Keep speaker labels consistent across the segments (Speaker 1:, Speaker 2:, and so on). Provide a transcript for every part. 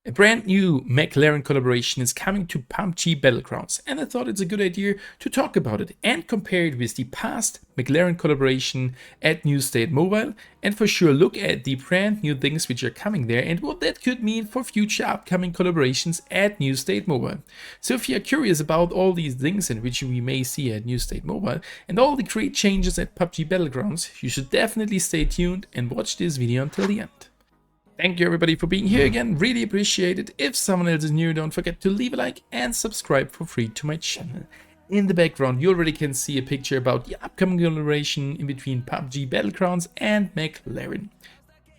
Speaker 1: A brand new McLaren collaboration is coming to PUBG Battlegrounds, and I thought it's a good idea to talk about it and compare it with the past McLaren collaboration at New State Mobile, and for sure look at the brand new things which are coming there and what that could mean for future upcoming collaborations at New State Mobile. So if you're curious about all these things and which we may see at New State Mobile and all the great changes at PUBG Battlegrounds, you should definitely stay tuned and watch this video until the end. Thank you everybody for being here again, really appreciate it. If someone else is new, don't forget to leave a like and subscribe for free to my channel. In the background you already can see a picture about the upcoming collaboration in between PUBG Battlegrounds and McLaren.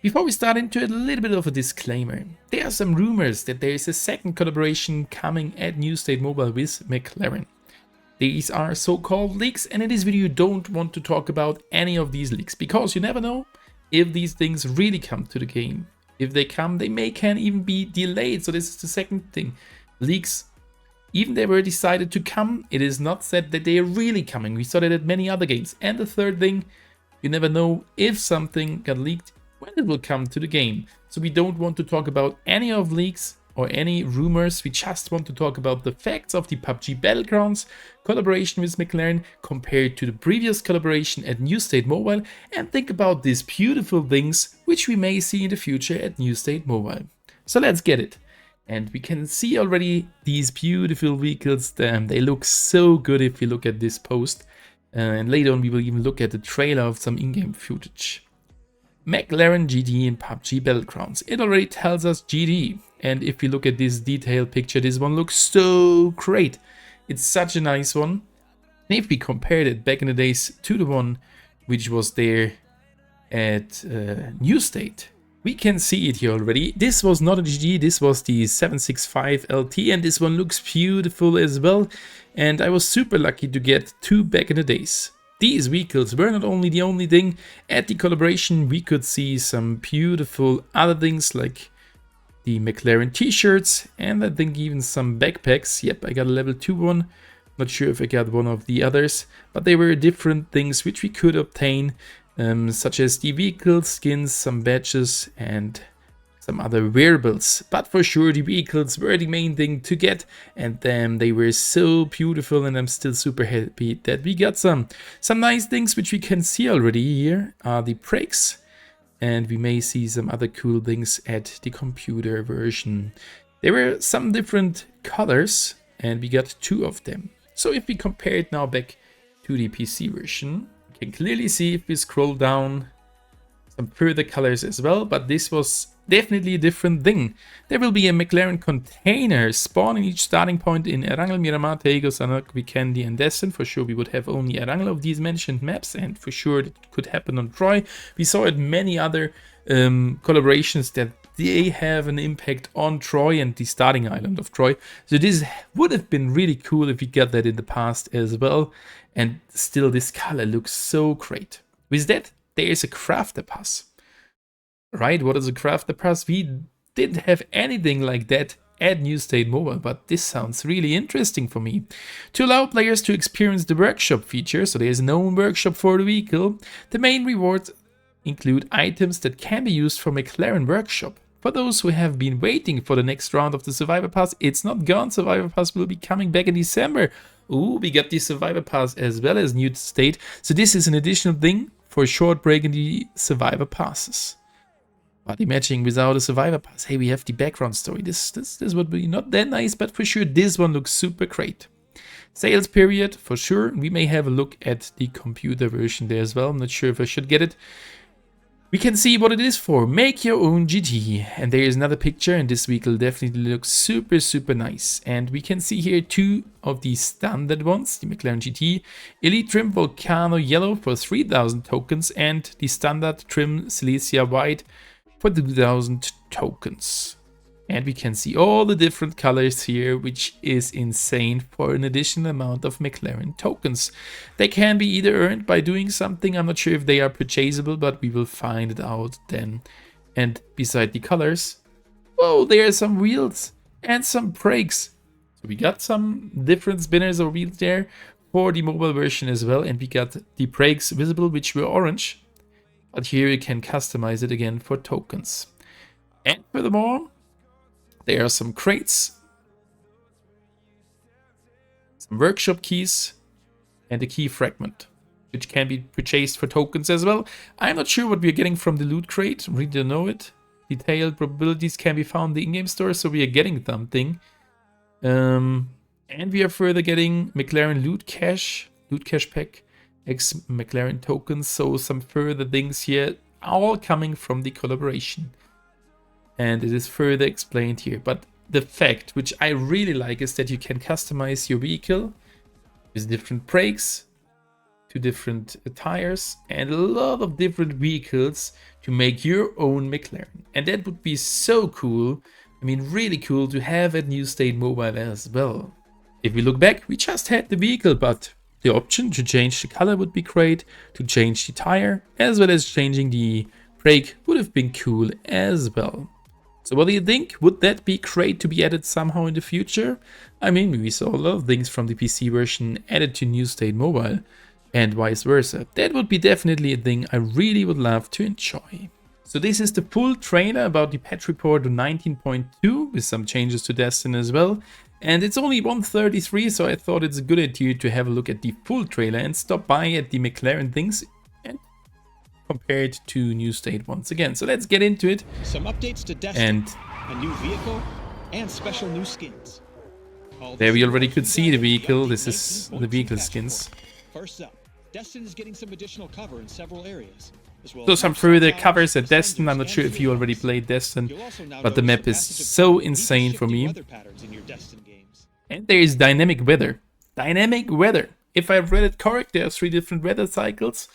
Speaker 1: Before we start into it, a little bit of a disclaimer. There are some rumors that there is a second collaboration coming at New State Mobile with McLaren. These are so-called leaks, and in this video you don't want to talk about any of these leaks because you never know if these things really come to the game. If they come, they can even be delayed. So this is the second thing. Leaks, even they were decided to come, it is not said that they are really coming. We saw that at many other games. And the third thing, you never know if something got leaked, when it will come to the game. So we don't want to talk about any of leaks or any rumors. We just want to talk about the facts of the PUBG Battlegrounds collaboration with McLaren compared to the previous collaboration at New State Mobile, and think about these beautiful things which we may see in the future at New State Mobile. So let's get it. And we can see already these beautiful vehicles. They look so good if you look at this post. And later on we will even look at the trailer of some in-game footage. McLaren GT in PUBG Battlegrounds. It already tells us GT. And if you look at this detailed picture, this one looks so great. It's such a nice one. And if we compared it back in the days to the one which was there at New State, we can see it here already. This was not a GT, this was the 765 LT, and this one looks beautiful as well. And I was super lucky to get two back in the days. These vehicles were not only the only thing at the collaboration, we could see some beautiful other things like the McLaren t-shirts, and I think even some backpacks. Yep, I got a level 2 one. Not sure if I got one of the others, but they were different things which we could obtain, such as the vehicle skins, some badges, and some other wearables. But for sure the vehicles were the main thing to get, and then they were so beautiful, and I'm still super happy that we got some nice things which we can see already. Here are the brakes. And we may see some other cool things at the computer version. There were some different colors, and we got two of them. So if we compare it now back to the PC version, you can clearly see if we scroll down some further colors as well, but this was definitely a different thing. There will be a McLaren container spawning each starting point in Erangel, Miramar, Tego, Sanok, Vikendi, and Destin. For sure we would have only Erangel of these mentioned maps, and for sure it could happen on Troy. We saw it many other collaborations that they have an impact on Troy and the starting island of Troy. So this would have been really cool if we got that in the past as well. And still this color looks so great. With that, there is a crafter pass. Right, what is a crafter pass? We didn't have anything like that at New State Mobile, but this sounds really interesting for me. To allow players to experience the workshop feature, so there's no workshop for the vehicle, the main rewards include items that can be used for McLaren workshop. For those who have been waiting for the next round of the Survivor Pass, it's not gone. Survivor Pass will be coming back in December. Ooh, we got the Survivor Pass as well as New State, so this is an additional thing for a short break in the Survivor Passes. But imagine without a Survivor Pass, hey, we have the background story. This would be not that nice, but for sure this one looks super great. Sales period, for sure. We may have a look at the computer version there as well. I'm not sure if I should get it. We can see what it is for. Make your own GT. And there is another picture, and this vehicle definitely looks super nice. And we can see here two of the standard ones, the McLaren GT Elite Trim Volcano Yellow for 3000 tokens, and the standard trim Silesia White for 2000 tokens. And we can see all the different colors here, which is insane for an additional amount of McLaren tokens. They can be either earned by doing something. I'm not sure if they are purchasable, but we will find it out then. And beside the colors, whoa, there are some wheels and some brakes. So we got some different spinners or wheels there for the mobile version as well. And we got the brakes visible, which were orange. But here you can customize it again for tokens. And furthermore, There are some crates, some workshop keys, and a key fragment, which can be purchased for tokens as well. I'm not sure what we are getting from the loot crate, really don't know it. Detailed probabilities can be found in the in-game store, so we are getting something. And we are further getting McLaren loot cache pack, X McLaren tokens, so some further things here, all coming from the collaboration. And it is further explained here. But the fact, which I really like, is that you can customize your vehicle with different brakes, two different tires, and a lot of different vehicles to make your own McLaren. And that would be so cool. I mean, really cool to have at New State Mobile as well. If we look back, we just had the vehicle, but the option to change the color would be great, to change the tire, as well as changing the brake would have been cool as well. So what do you think? Would that be great to be added somehow in the future? I mean, we saw a lot of things from the PC version added to New State Mobile, and vice versa. That would be definitely a thing I really would love to enjoy. So this is the full trailer about the patch report on 19.2 with some changes to Destiny as well. And it's only 1:33, so I thought it's a good idea to have a look at the full trailer and stop by at the McLaren things and compare it to New State once again. So let's get into it.
Speaker 2: Some updates to Destiny,
Speaker 1: and
Speaker 2: a new vehicle, and special new skins.
Speaker 1: There we already could see the vehicle. This is the vehicle skins.
Speaker 2: First up, Destiny is getting some additional cover in several areas.
Speaker 1: So some further covers at Destin. I'm not sure if you already played Destin, but the map is so insane for me. And there is dynamic weather. Dynamic weather. If I've read it correct, there are 3 different weather cycles.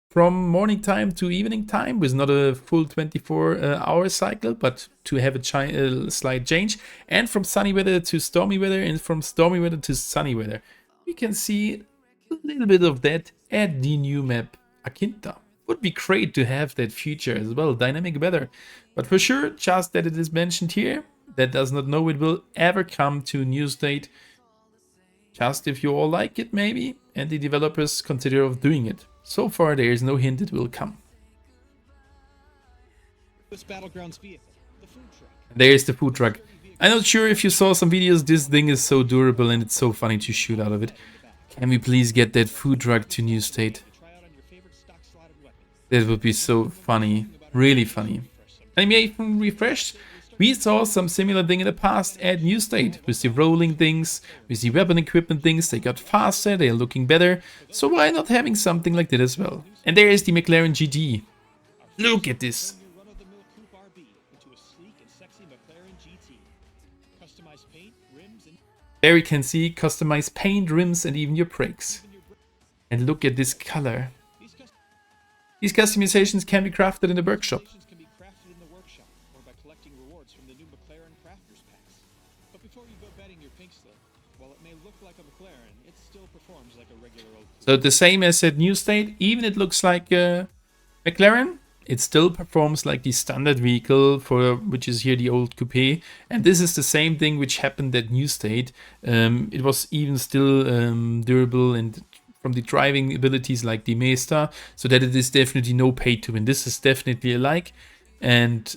Speaker 1: From morning time to evening time, with not a full 24-hour cycle, but to have a slight change. And from sunny weather to stormy weather, and from stormy weather to sunny weather. We can see a little bit of that at the new map Akinta. Would be great to have that feature as well, dynamic weather. But for sure, just that it is mentioned here, that does not know it will ever come to New State. Just if you all like it maybe, and the developers consider of doing it. So far there is no hint it will come.
Speaker 2: This Battlegrounds vehicle, the food truck.
Speaker 1: There is the food truck. I'm not sure if you saw some videos, this thing is so durable and it's so funny to shoot out of it. Can we please get that food truck to New State? That would be so funny, really funny. Animation refreshed. We saw some similar thing in the past at New State, with the rolling things, with the weapon equipment things. They got faster, they are looking better, so why not having something like that as well? And there is the McLaren GT. Look at this. There you can see customized paint, rims, and even your brakes. And look at this color. These customizations can be crafted in the workshop. So the same as at New State, even it looks like McLaren, it still performs like the standard vehicle, for which is here the old coupe. And this is the same thing which happened at New State. It was even still durable and from the driving abilities like the Mesta, so that it is definitely no pay to win. This is definitely a like. And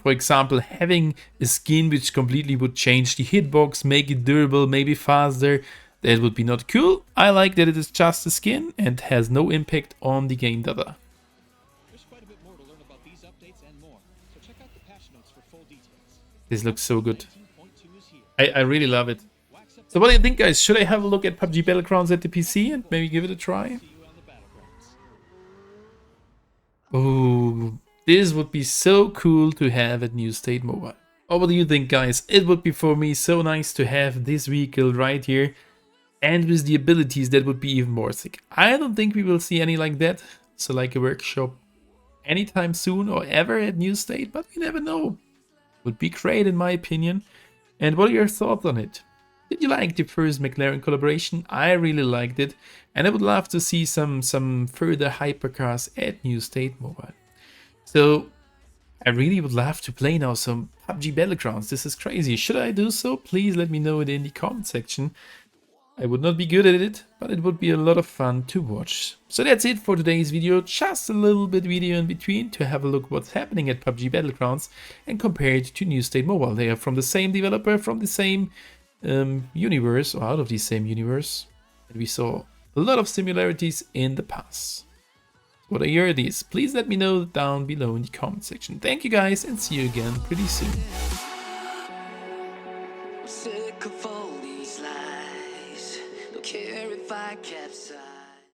Speaker 1: for example, having a skin which completely would change the hitbox, make it durable, maybe faster, that would be not cool. I like that it is just a skin and has no impact on the game data.
Speaker 2: There's quite a bit more to learn about these updates and more, so check out the patch notes for full details.
Speaker 1: This looks so good. I really love it. So what do you think, guys? Should I have a look at PUBG Battlegrounds at the PC and maybe give it a try? Oh, this would be so cool to have at New State Mobile. Oh, what do you think, guys? It would be for me so nice to have this vehicle right here. And with the abilities, that would be even more sick. I don't think we will see any like that. So like a workshop anytime soon or ever at New State, but we never know. Would be great in my opinion. And what are your thoughts on it? Did you like the first McLaren collaboration? I really liked it, and I would love to see some further hypercars at New State Mobile. So I really would love to play now some PUBG Battlegrounds. This is crazy. Should I do so? Please let me know it in the comment section. I would not be good at it, but it would be a lot of fun to watch. So that's it for today's video, just a little bit video in between to have a look what's happening at PUBG Battlegrounds and compare it to New State Mobile. They are from the same developer, from the same universe, or out of the same universe. And we saw a lot of similarities in the past. What are your ideas? Please let me know down below in the comment section. Thank you guys, and see you again pretty soon.
Speaker 3: Sick of all these lies. Don't care if I capsize.